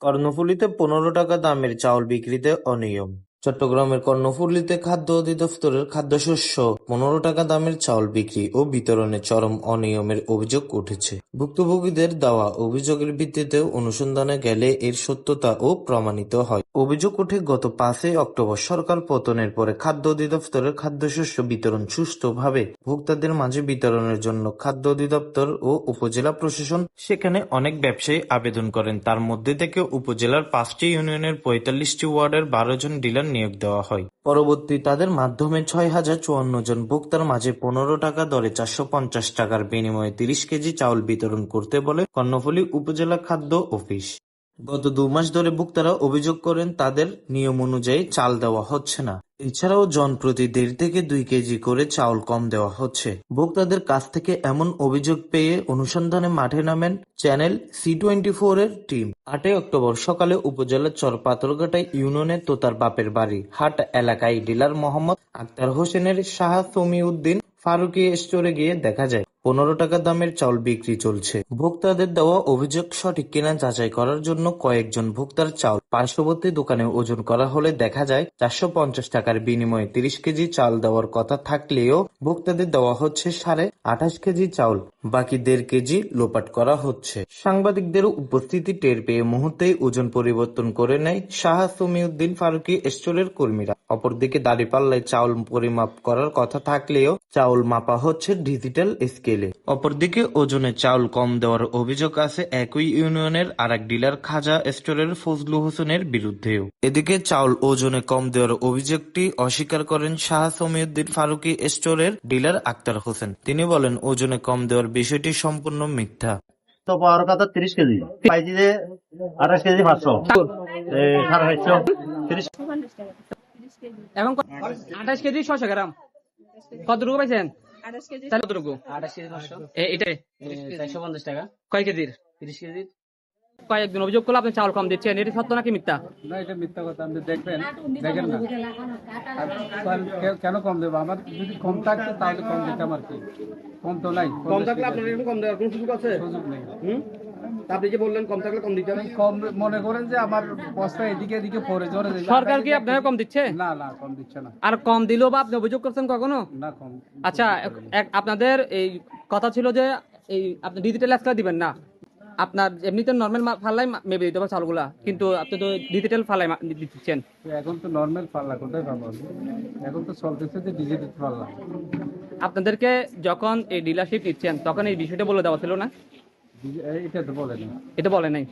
কর্ণফুলীতে ১৫ টাকা দামের চাউল বিক্রিতে অনিয়ম। চট্টগ্রামের কর্ণফুলীতে খাদ্য অধিদপ্তরের খাদ্যশস্য ১৫ টাকা দামের চাউল বিক্রি ও বিতরণে চরম অনিয়মের অভিযোগ উঠেছে। ভুক্তভোগীদের দেওয়া অভিযোগের ভিত্তিতে অনুসন্ধানে গেলে এর সত্যতা ও প্রমাণিত হয়। অভিযোগ ওঠে গত ৫ই অক্টোবর সরকার পতনের পরে খাদ্য অধিদপ্তরের খাদ্যশস্য বিতরণ সুষ্ঠুভাবে ভোক্তাদের মাঝে বিতরণের জন্য খাদ্য অধিদপ্তর ও উপজেলা প্রশাসন সেখানে অনেক ব্যবসায়ী আবেদন করেন। তার মধ্যে থেকে উপজেলার ৫টি ইউনিয়নের ৪৫টি ওয়ার্ডের ১২ জন ডিলার নিয়োগ দেওয়া হয়। পরবর্তী তাদের মাধ্যমে ৬,০৫৪ জন ভোক্তার মাঝে ১৫ টাকা দরে ৪৫০ টাকার বিনিময়ে ৩০ কেজি চাউল বিতরণ করতে বলে কর্ণফুলী উপজেলা খাদ্য অফিস। গত ২ মাস ধরে ভোক্তারা অভিযোগ করেন তাদের নিয়ম অনুযায়ী চাল দেওয়া হচ্ছে না। এছাড়াও জনপ্রতি ১.৫ থেকে ২ কেজি করে চাউল কম দেওয়া হচ্ছে। ভোক্তাদের কাছ থেকে এমন অভিযোগ পেয়ে অনুসন্ধানে মাঠে নামেন চ্যানেল C24 এর টিম। ৮ই অক্টোবর সকালে উপজেলার চর পাথরঘাটা ইউনিয়নের তোতার বাপের বাড়ি হাট এলাকায় ডিলার মোহাম্মদ আক্তার হোসেনের শাহ সমিউদ্দিন ফারুকী স্টোরে গিয়ে দেখা যায় ১৫ টাকা দামের চাউল বিক্রি চলছে। ভোক্তাদের দেওয়া অভিযোগ সঠিক কিনা যাচাই করার জন্য কয়েকজন ভোক্তার চাউল পার্শ্ববর্তী দোকানে ওজন করা হলে দেখা যায় ৪৫০ টাকার বিনিময়ে ৩০ কেজি চাল দেওয়ার কথা থাকলেও ভোক্তাদের দেওয়া হচ্ছে ২৮.৫ কেজি চাউল, বাকি ১.৫ কেজি লোপাট করা হচ্ছে। সাংবাদিকদের উপস্থিতি টের পেয়ে মুহূর্তেই ওজন পরিবর্তন করে নেয় শাহ সমিউদ্দিন ফারুকী স্টোরের কর্মীরা। অপরদিকে দাঁড়িপাল্লায় চাউল পরিমাপ করার কথা থাকলেও চাউল মাপা হচ্ছে ডিজিটাল স্কেলে। অপরদিকে ওজনে চাউল কম দেওয়ার অভিযোগ আছে একই ইউনিয়নের আরেক ডিলার খাজা স্টোরের ফজলু হোসেনের বিরুদ্ধেও। এদিকে চাউল ওজনে কম দেওয়ার অভিযোগটি অস্বীকার করেন শাহ সমিউদ্দিন ফারুকী স্টোরের ডিলার আক্তার হোসেন। তিনি বলেন ওজনে কম দেওয়ার বিষয়টি সম্পূর্ণ মিথ্যা। তো পাওয়ার কথা ৩০ কেজি, পাইছি যে ২৮ কেজি ৫০০, ৫৫০, ৩০। এখন ২৮ কেজি ৬০০ গ্রাম কতটুকু পাইছেন? ২৮ কেজি কতটুকু? ২৮ কেজি ৫০০, এটাই ৪৫০ টাকা। কয় কেজির? ৩০ কেজি। কয়েকদিন অভিযোগ করলে আপনি চাউল কম দিচ্ছেন, এটা সত্য নাকি মিথ্যা? না, এটা মিথ্যা কথা। আপনি দেখবেন, দেখেন না আর চাল কেন কম দেবো? আমার যদি কম থাকতো তাহলে কম দিতাম আর কি। কম তো নাই। কম থাকলে আপনার এরকম কম দেওয়ার কোনো সুযোগ আছে? সুযোগ নেই। আপনি যে বললেন কম থাকলে কম দিতে হবে। কম মনে করেন যে আমার বস্তা এদিকে এদিকে পড়ে জোরে যাবে। সরকার কি আপনাকে কম দিচ্ছে? না না, কম দিচ্ছে না। আর কম দিলেও বা আপনি অভিযোগ করছেন কখনো? না, কম। আচ্ছা, আপনাদের এই কথা ছিল যে এই আপনি ডিজিটাল স্কেলে দিবেন না, আপনার এমনিতে নর্মাল ফাল্লাই মেপে দিতে হবে চালগুলা, কিন্তু আপনি তো ডিজিটাল ফাল্লাই দিচ্ছেন। এখন তো নর্মাল পাল্লা কোথায় পাবো? এখন তো চলতেছে যে ডিজিটাল পাল্লা। আপনাদেরকে যখন এই ডিলারশিপ নিচ্ছেন তখন এই বিষয়টা বলে দেওয়া ছিল না? এটা তো বলে না। এটা বলে নাই।